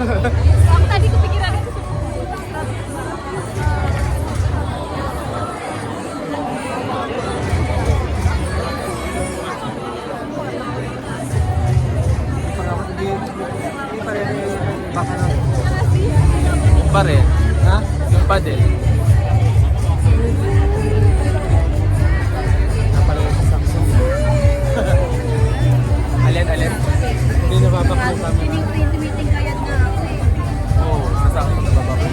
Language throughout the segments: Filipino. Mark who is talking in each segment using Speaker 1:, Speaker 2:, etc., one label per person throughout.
Speaker 1: Ako tadi kepikiran itu.
Speaker 2: Pa rin.
Speaker 3: Ha?
Speaker 2: Yung pa din.
Speaker 3: Napalala sa Samsung.
Speaker 2: Alin.
Speaker 3: Hindi nababaklo sa amin.
Speaker 1: Meeting kayat nga ako eh.
Speaker 2: Oo, sasakit na baba ko.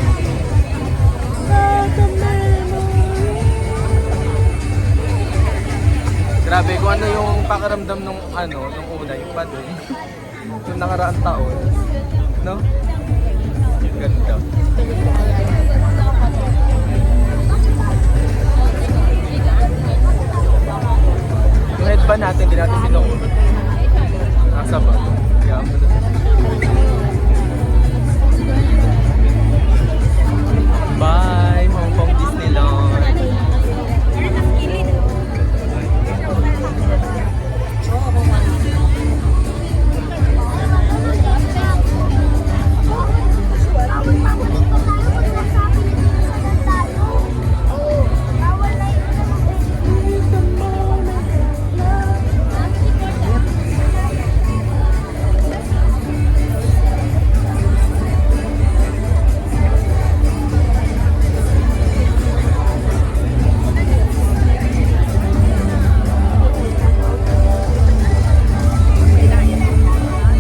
Speaker 2: Grabe, kung ano yung pakiramdam nung nung una, yung pa din. Yung nakaraang taon. No? Ganda. Yung headband natin, hindi natin sinuot. Nasa ba? Yeah, bye, Hong Kong Disneyland.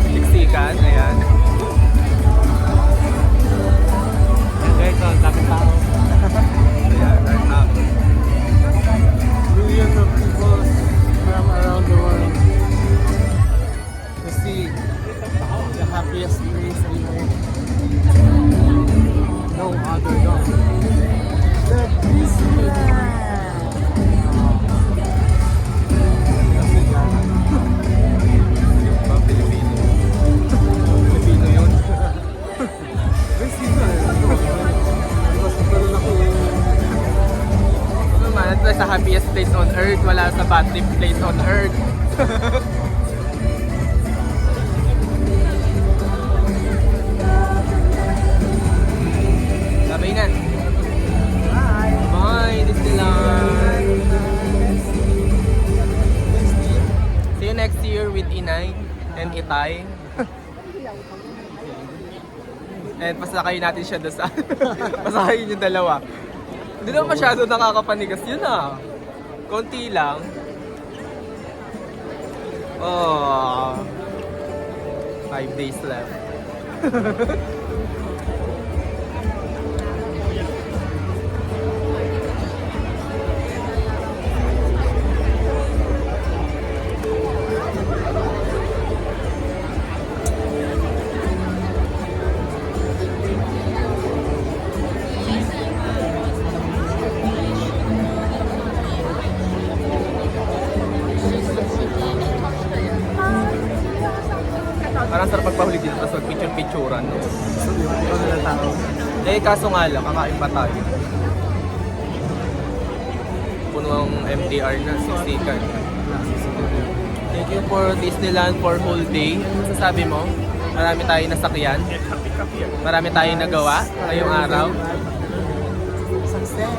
Speaker 2: Siksikan, ayan.
Speaker 3: Guys, ang dami tao.
Speaker 2: Ayan, right up.
Speaker 3: Millions of people from around the world to see the happiest place on earth. No other dog. The Disneyland.
Speaker 2: Mga Pilipino. Pilipino yun.
Speaker 3: Guys, dito eh. Diba sobrang laki
Speaker 2: Ano naman, ito sa happiest place on earth, wala sa bad trip place on earth. Sabay na. Bye, Disneyland. See you next year with Inay and Itay. And pasakayin natin siya doon sa... pasakayin yung dalawa. Hindi naman masyado nakakapanigas yun ah. Konti lang. Oh. 5 days left. Parang sarap magpahuli dito tapos mag-picture-picturean. No?
Speaker 3: Ikaw nila tao.
Speaker 2: Eh, kaso nga lang, kakain pa tayo. Puno ang MTR na, siksikan. Thank you for Disneyland for whole day. Ano masasabi mo? Marami tayong nasakyan. Marami tayong nagawa ngayong araw.
Speaker 3: Success.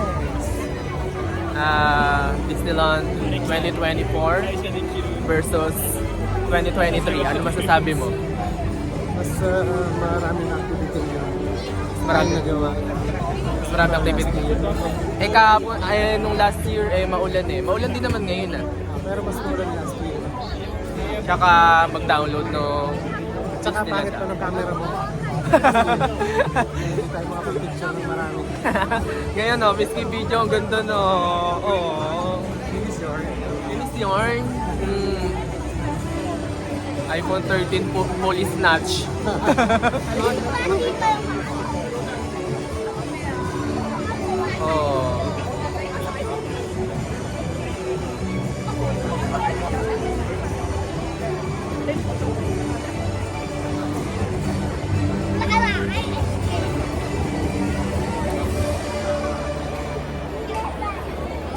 Speaker 2: Disneyland 2024 versus 2023. Ano masasabi mo?
Speaker 3: Mas maraming activity yun.
Speaker 2: Marami
Speaker 3: nagawa.
Speaker 2: Mas marami activity. Eh kahapon, nung last year, maulan eh. Maulan din naman ngayon ah.
Speaker 3: Pero mas mura last week.
Speaker 2: Tsaka mag-download no.
Speaker 3: Tsaka
Speaker 2: Disneyland
Speaker 3: pangit pa ng camera mo. Hindi tayo makapag-picture ng marami.
Speaker 2: Ngayon no, Whiskey Video, ang ganda no. Oh.
Speaker 3: This is your
Speaker 2: Finish yarn. iPhone 13 fully snatch. Oh.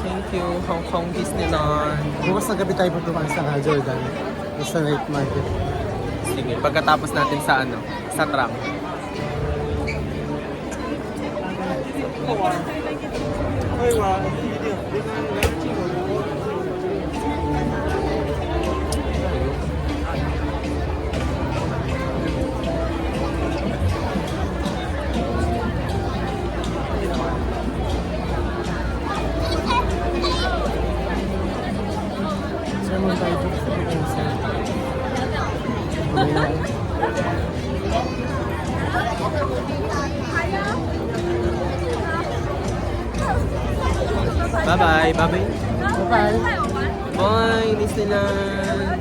Speaker 2: Thank you, Hong Kong Disneyland.
Speaker 3: Bukas na gabi tayo pupunta sa Jordan. Sa night market.
Speaker 2: Sige, pagkatapos natin sa sa tram.
Speaker 3: Saan mo tayo dito sa Pilipinas?
Speaker 2: Bye-bye. Bye-bye.
Speaker 3: Bye-bye.
Speaker 2: Bye, Disneyland.